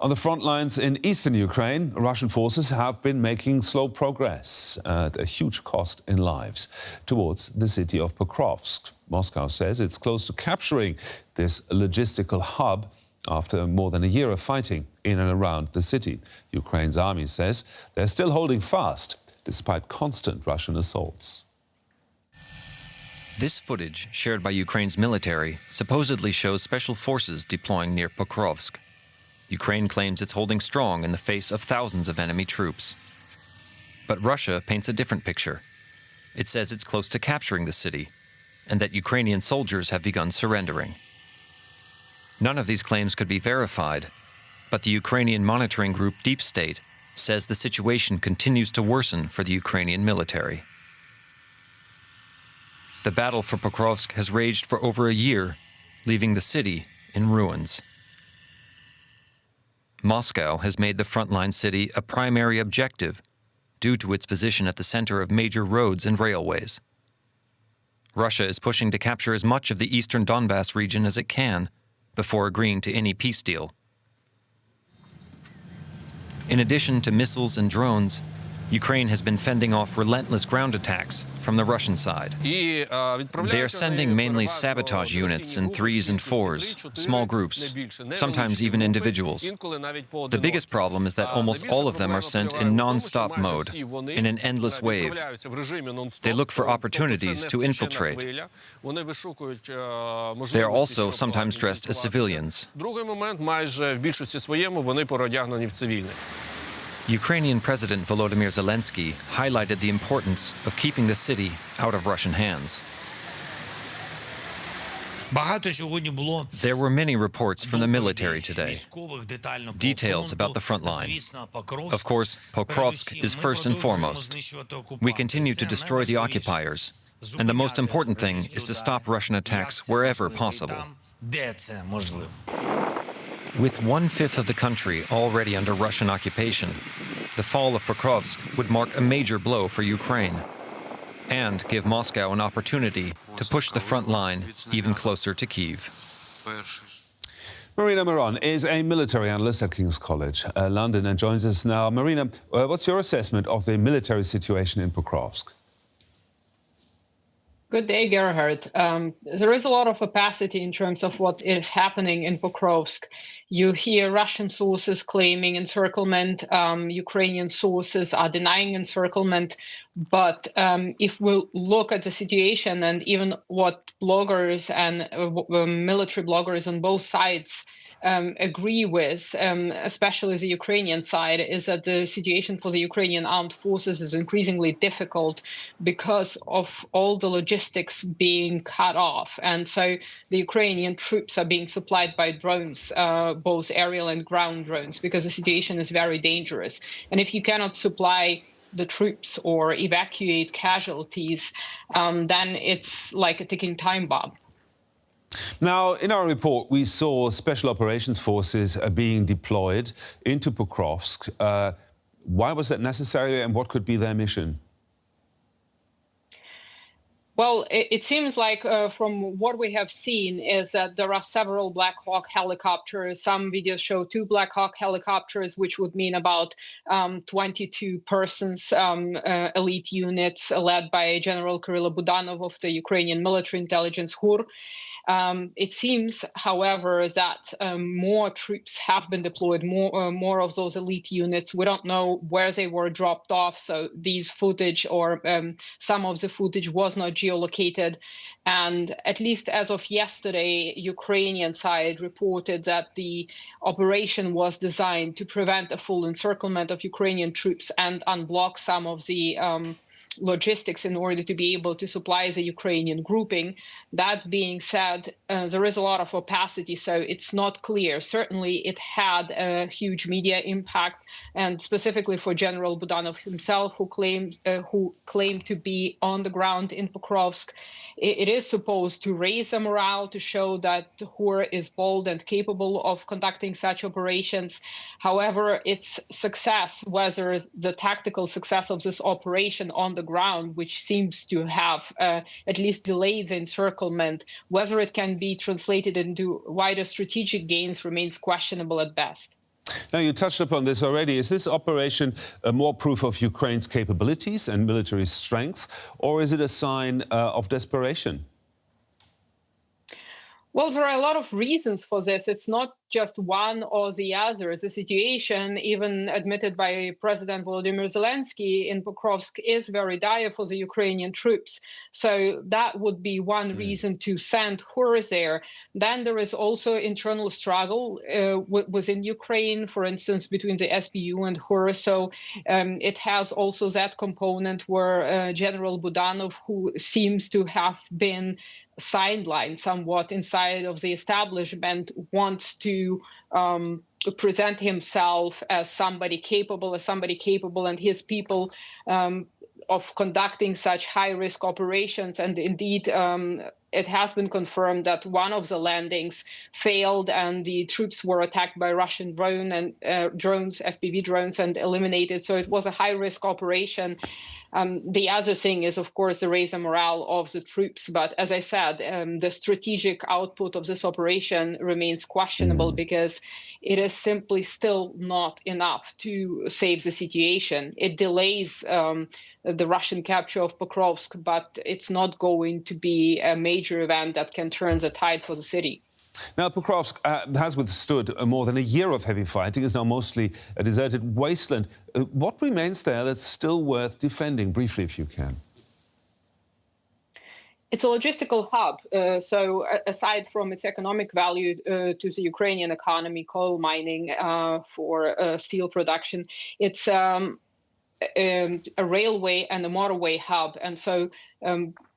On the front lines in eastern Ukraine, Russian forces have been making slow progress at a huge cost in lives towards the city of Pokrovsk. Moscow says it's close to capturing this logistical hub after more than a year of fighting in and around the city. Ukraine's army says they're still holding fast despite constant Russian assaults. This footage, shared by Ukraine's military, supposedly shows special forces deploying near Pokrovsk. Ukraine claims it's holding strong in the face of thousands of enemy troops. But Russia paints a different picture. It says it's close to capturing the city, and that Ukrainian soldiers have begun surrendering. None of these claims could be verified, but the Ukrainian monitoring group Deep State says the situation continues to worsen for the Ukrainian military. The battle for Pokrovsk has raged for over a year, leaving the city in ruins. Moscow has made the frontline city a primary objective due to its position at the center of major roads and railways. Russia is pushing to capture as much of the eastern Donbas region as it can before agreeing to any peace deal. In addition to missiles and drones, Ukraine has been fending off relentless ground attacks from the Russian side. They are sending mainly sabotage units in 3s and 4s, small groups, sometimes even individuals. The biggest problem is that almost all of them are sent in non-stop mode, in an endless wave. They look for opportunities to infiltrate. They are also sometimes dressed as civilians. Ukrainian President Volodymyr Zelensky highlighted the importance of keeping the city out of Russian hands. There were many reports from the military today, details about the front line. Of course, Pokrovsk is first and foremost. We continue to destroy the occupiers, and the most important thing is to stop Russian attacks wherever possible. With 1/5 of the country already under Russian occupation, the fall of Pokrovsk would mark a major blow for Ukraine and give Moscow an opportunity to push the front line even closer to Kyiv. Marina Miron is a military analyst at King's College, London, and joins us now. Marina, what's your assessment of the military situation in Pokrovsk? Good day, Gerhard. There is a lot of opacity in terms of what is happening in Pokrovsk. You hear Russian sources claiming encirclement, Ukrainian sources are denying encirclement. But if we look at the situation and even what bloggers and military bloggers on both sides agree with, especially the Ukrainian side, is that the situation for the Ukrainian armed forces is increasingly difficult because of all the logistics being cut off. And so the Ukrainian troops are being supplied by drones, both aerial and ground drones, because the situation is very dangerous. And if you cannot supply the troops or evacuate casualties, then it's like a ticking time bomb. Now, in our report, we saw special operations forces being deployed into Pokrovsk. Why was that necessary, and what could be their mission? Well, it seems like from what we have seen is that there are several Black Hawk helicopters. Some videos show 2 Black Hawk helicopters, which would mean about 22 persons, elite units led by General Kirill Budanov of the Ukrainian military intelligence, HUR. It seems, however, that more troops have been deployed, more of those elite units. We don't know where they were dropped off, so these footage or some of the footage was not geolocated. And at least as of yesterday, Ukrainian side reported that the operation was designed to prevent a full encirclement of Ukrainian troops and unblock some of the logistics in order to be able to supply the Ukrainian grouping. That being said, there is a lot of opacity, so it's not clear. Certainly, it had a huge media impact, and specifically for General Budanov himself, who claimed to be on the ground in Pokrovsk. It is supposed to raise the morale, to show that HUR is bold and capable of conducting such operations. However, its success, whether the tactical success of this operation on the ground, which seems to have at least delayed the encirclement, whether it can be translated into wider strategic gains remains questionable at best. Now, you touched upon this already. Is this operation more proof of Ukraine's capabilities and military strength, or is it a sign of desperation? Well, there are a lot of reasons for this. It's not just one or the other. The situation, even admitted by President Volodymyr Zelensky in Pokrovsk, is very dire for the Ukrainian troops. So that would be one reason to send horse there. Then there is also internal struggle within Ukraine, for instance, between the SBU and horse. So it has also that component where General Budanov, who seems to have been sidelined somewhat inside of the establishment, wants to present himself as somebody capable, and his people of conducting such high-risk operations. And indeed, it has been confirmed that one of the landings failed and the troops were attacked by Russian drones, FPV drones, and eliminated. So it was a high-risk operation. The other thing is, of course, the raise the morale of the troops. But as I said, the strategic output of this operation remains questionable because it is simply still not enough to save the situation. It delays the Russian capture of Pokrovsk, but it's not going to be a major event that can turn the tide for the city. Now, Pokrovsk has withstood more than a year of heavy fighting. It's now mostly a deserted wasteland. What remains there that's still worth defending? Briefly, if you can. It's a logistical hub. So aside from its economic value to the Ukrainian economy, coal mining for steel production, it's a railway and a motorway hub. And so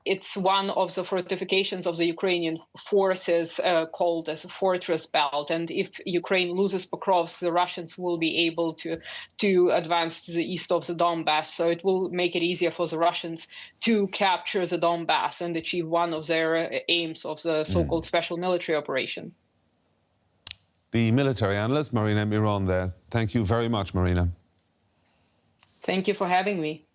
it's one of the fortifications of the Ukrainian forces called as a fortress belt. And if Ukraine loses Pokrovsk, the Russians will be able to advance to the east of the Donbas. So it will make it easier for the Russians to capture the Donbas and achieve one of their aims of the so-called special military operation. The military analyst, Marina Miron there. Thank you very much, Marina. Thank you for having me.